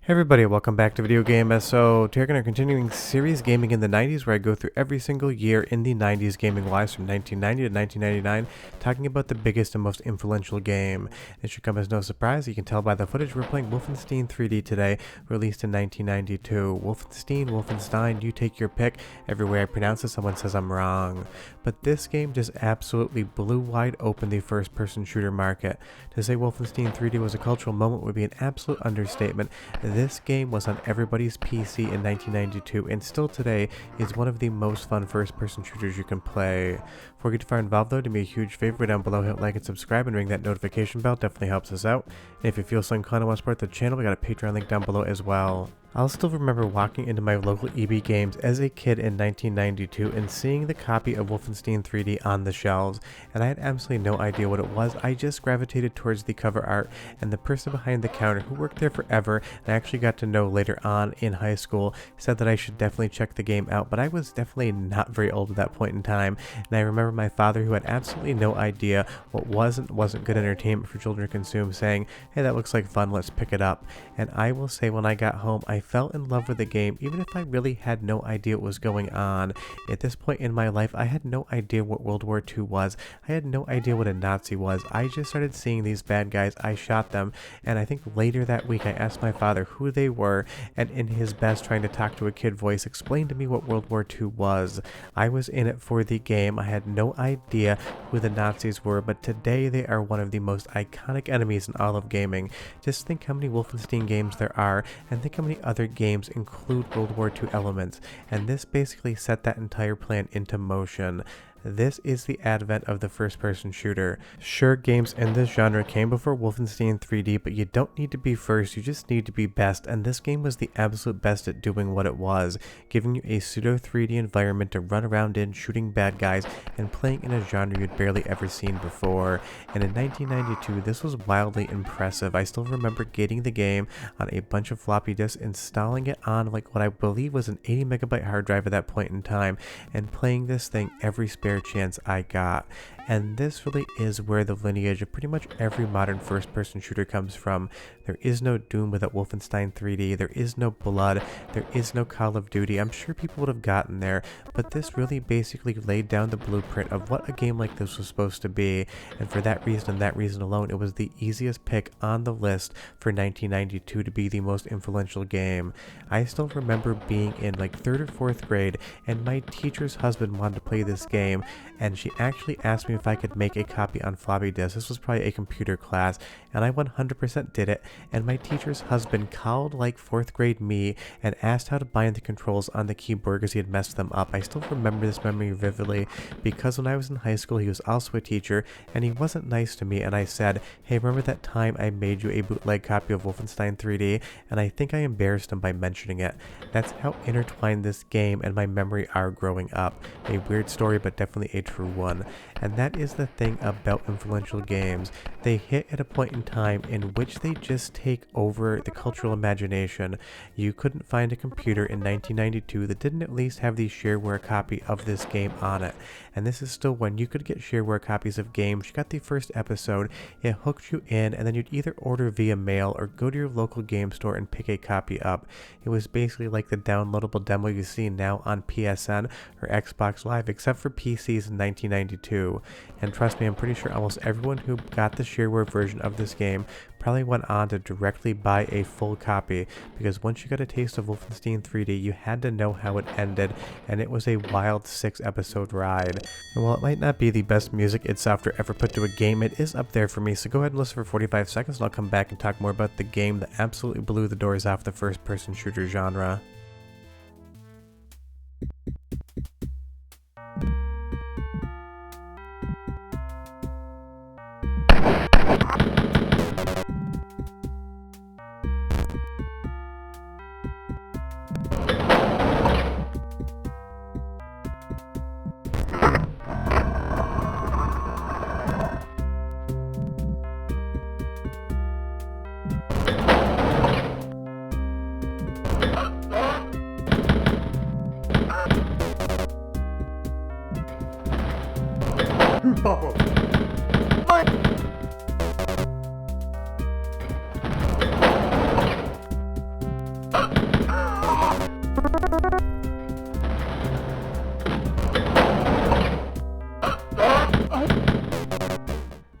Hey everybody, welcome back to Video Game SO. Today we're going to continuing series Gaming in the 90s, where I go through every single year in the 90s gaming wise from 1990 to 1999, talking about the biggest and most influential game. It should come as no surprise, you can tell by the footage, we're playing Wolfenstein 3D today, released in 1992. Wolfenstein, you take your pick. Every way I pronounce it, someone says I'm wrong. But this game just absolutely blew wide open the first-person shooter market. To say Wolfenstein 3D was a cultural moment would be an absolute understatement. This game was on everybody's PC in 1992 and still today is one of the most fun first-person shooters you can play. Before we get too far involved though, do me a huge favor down below, hit like and subscribe and ring that notification bell, definitely helps us out. And if you feel so inclined to want to support the channel, we got a Patreon link down below as well. I'll still remember walking into my local EB Games as a kid in 1992 and seeing the copy of Wolfenstein 3D on the shelves, and I had absolutely no idea what it was. I just gravitated towards the cover art, and the person behind the counter who worked there forever and I actually got to know later on in high school said that I should definitely check the game out, but I was definitely not very old at that point in time, and I remember my father, who had absolutely no idea what wasn't good entertainment for children to consume, saying, "Hey, that looks like fun, let's pick it up." And I will say, when I got home, I fell in love with the game, even if I really had no idea what was going on. At this point in my life, I had no idea what World War II was. I had no idea what a Nazi was. I just started seeing these bad guys, I shot them, and I think later that week I asked my father who they were, and in his best trying to talk to a kid voice, explained to me what World War II was. I was in it for the game. I had no idea who the Nazis were, but today they are one of the most iconic enemies in all of gaming. Just think how many Wolfenstein games there are, and think how many other games include World War II elements, and this basically set that entire plan into motion. This is the advent of the first-person shooter. Sure, games in this genre came before Wolfenstein 3D, but you don't need to be first, you just need to be best, and this game was the absolute best at doing what it was, giving you a pseudo 3D environment to run around in, shooting bad guys, and playing in a genre you'd barely ever seen before. And in 1992, this was wildly impressive. I still remember getting the game on a bunch of floppy disks, installing it on like what I believe was an 80 megabyte hard drive at that point in time, and playing this thing every spare chance I got. And this really is where the lineage of pretty much every modern first-person shooter comes from. There is no Doom without Wolfenstein 3D, there is no Blood, there is no Call of Duty. I'm sure people would have gotten there, but this really basically laid down the blueprint of what a game like this was supposed to be, and for that reason and that reason alone, it was the easiest pick on the list for 1992 to be the most influential game. I still remember being in like 3rd or 4th grade, and my teacher's husband wanted to play this game, and she actually asked me if I could make a copy on floppy disk. This was probably a computer class, and I 100% did it, and my teacher's husband called like 4th grade me and asked how to bind the controls on the keyboard because he had messed them up. I still remember this memory vividly because when I was in high school, he was also a teacher, and he wasn't nice to me, and I said, "Hey, remember that time I made you a bootleg copy of Wolfenstein 3D? And I think I embarrassed him by mentioning it." That's how intertwined this game and my memory are growing up. A weird story, but definitely a true one. And that is the thing about influential games. They hit at a point in time in which they just take over the cultural imagination. You couldn't find a computer in 1992 that didn't at least have the shareware copy of this game on it. And this is still when you could get shareware copies of games. You got the first episode, it hooked you in, and then you'd either order via mail or go to your local game store and pick a copy up. It was basically like the downloadable demo you see now on PSN or Xbox Live, except for PCs in 1992. And trust me, I'm pretty sure almost everyone who got the shareware version of this game probably went on to directly buy a full copy, because once you got a taste of Wolfenstein 3D, you had to know how it ended, and it was a wild 6-episode ride. And while it might not be the best music id Software ever put to a game, it is up there for me, so go ahead and listen for 45 seconds and I'll come back and talk more about the game that absolutely blew the doors off the first-person shooter genre.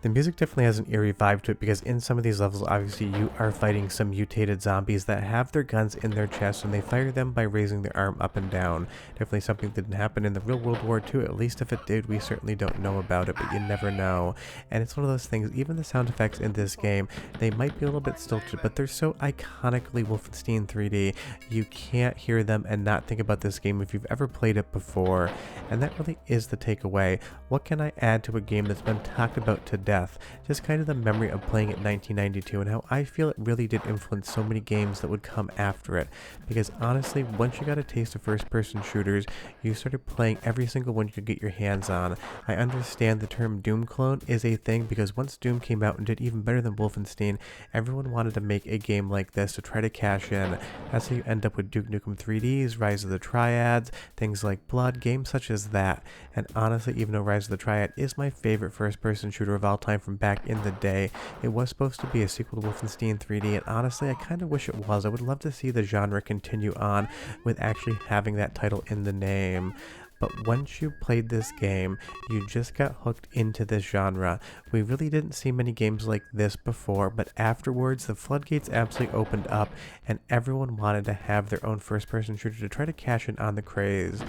The music definitely has an eerie vibe to it because in some of these levels, obviously you are fighting some mutated zombies that have their guns in their chest and they fire them by raising their arm up and down. Definitely something that didn't happen in the real World War II, at least if it did, we certainly don't know about it, but you never know. And it's one of those things, even the sound effects in this game, they might be a little bit stilted, but they're so iconically Wolfenstein 3D, you can't hear them and not think about this game if you've ever played it before. And that really is the takeaway. What can I add to a game that's been talked about to death? Just kind of the memory of playing it in 1992 and how I feel it really did influence so many games that would come after it. Because honestly, once you got a taste of first-person shooters, you started playing every single one you could get your hands on. I understand the term Doom clone is a thing because once Doom came out and did even better than Wolfenstein, everyone wanted to make a game like this to try to cash in. That's how you end up with Duke Nukem 3Ds, Rise of the Triads, things like Blood, games such as that. And honestly, even though Rise of the Triad is my favorite first-person shooter of all time from back in the day, it was supposed to be a sequel to Wolfenstein 3D, and honestly, I kind of wish it was. I would love to see the genre continue on with actually having that title in the name. But once you played this game, you just got hooked into this genre. We really didn't see many games like this before, but afterwards the floodgates absolutely opened up and everyone wanted to have their own first-person shooter to try to cash in on the craze.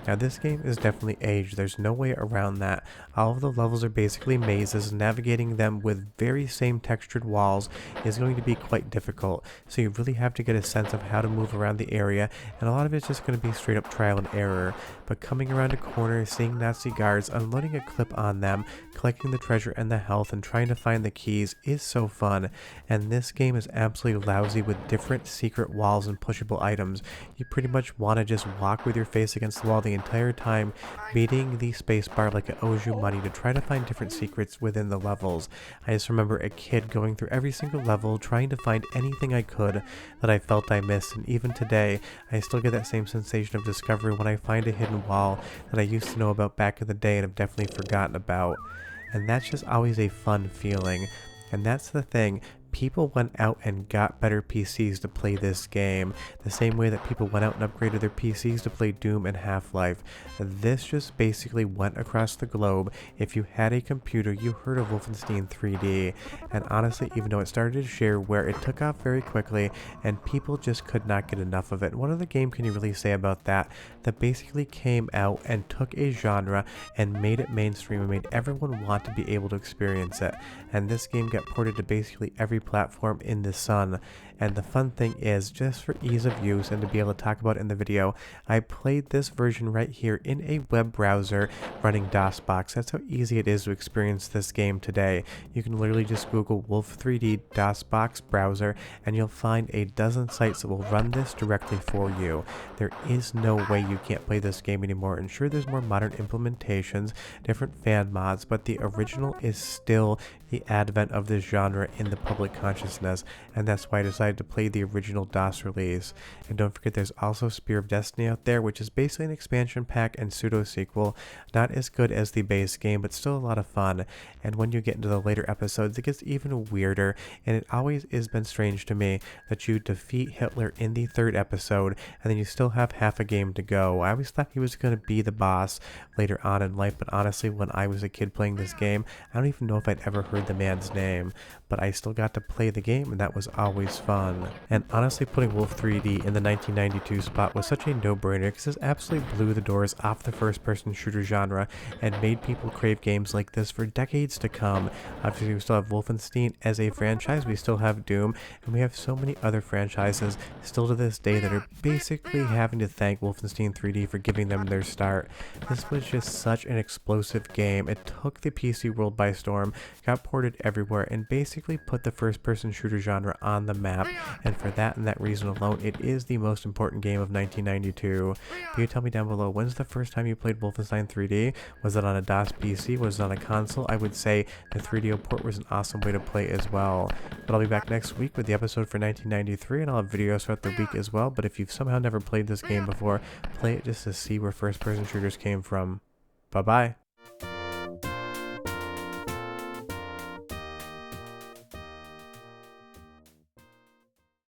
Now this game is definitely aged, there's no way around that. All of the levels are basically mazes, navigating them with very same textured walls is going to be quite difficult, so you really have to get a sense of how to move around the area, and a lot of it's just going to be straight up trial and error. But coming around a corner, seeing Nazi guards, unloading a clip on them, collecting the treasure and the health, and trying to find the keys is so fun. And this game is absolutely lousy with different secret walls and pushable items. You pretty much want to just walk with your face against the wall the entire time, beating the spacebar like it owes you money to try to find different secrets within the levels. I just remember a kid going through every single level, trying to find anything I could that I felt I missed, and even today, I still get that same sensation of discovery when I find a hidden wall that I used to know about back in the day and have definitely forgotten about. And that's just always a fun feeling. And that's the thing. People went out and got better PCs to play this game, the same way that people went out and upgraded their PCs to play Doom and Half-Life. This just basically went across the globe. If you had a computer, you heard of Wolfenstein 3D. And honestly, even though it started to share where it took off very quickly, and people just could not get enough of it. What other game can you really say about that? That basically came out and took a genre and made it mainstream and made everyone want to be able to experience it. And this game got ported to basically every platform in the sun. And the fun thing is, just for ease of use and to be able to talk about it in the video, I played this version right here in a web browser running DOSBox. That's how easy it is to experience this game today. You can literally just Google Wolf3D DOSBox browser and you'll find a dozen sites that will run this directly for you. There is no way you can't play this game anymore, and sure, there's more modern implementations, different fan mods, but the original is still the advent of this genre in the public consciousness, and that's why I decided to play the original DOS release. And don't forget, there's also Spear of Destiny out there, which is basically an expansion pack and pseudo-sequel. Not as good as the base game, but still a lot of fun. And when you get into the later episodes, it gets even weirder, and it always has been strange to me that you defeat Hitler in the third episode, and then you still have half a game to go. I always thought he was going to be the boss later on in life, but honestly, when I was a kid playing this game, I don't even know if I'd ever heard the man's name, but I still got to play the game, and that was always fun. And honestly, putting Wolf 3D in the 1992 spot was such a no-brainer because this absolutely blew the doors off the first-person shooter genre and made people crave games like this for decades to come. Obviously, we still have Wolfenstein as a franchise, we still have Doom, and we have so many other franchises still to this day that are basically having to thank Wolfenstein 3D for giving them their start. This was just such an explosive game. It took the PC world by storm, got ported everywhere, and basically put the first-person shooter genre on the map, and for that and that reason alone, it is the most important game of 1992. But you tell me down below, when's the first time you played Wolfenstein 3D? Was it on a DOS PC? Was it on a console? I would say the 3DO port was an awesome way to play as well. But I'll be back next week with the episode for 1993, and I'll have videos throughout the week as well. But if you've somehow never played this game before, play it just to see where first-person shooters came from. Bye-bye.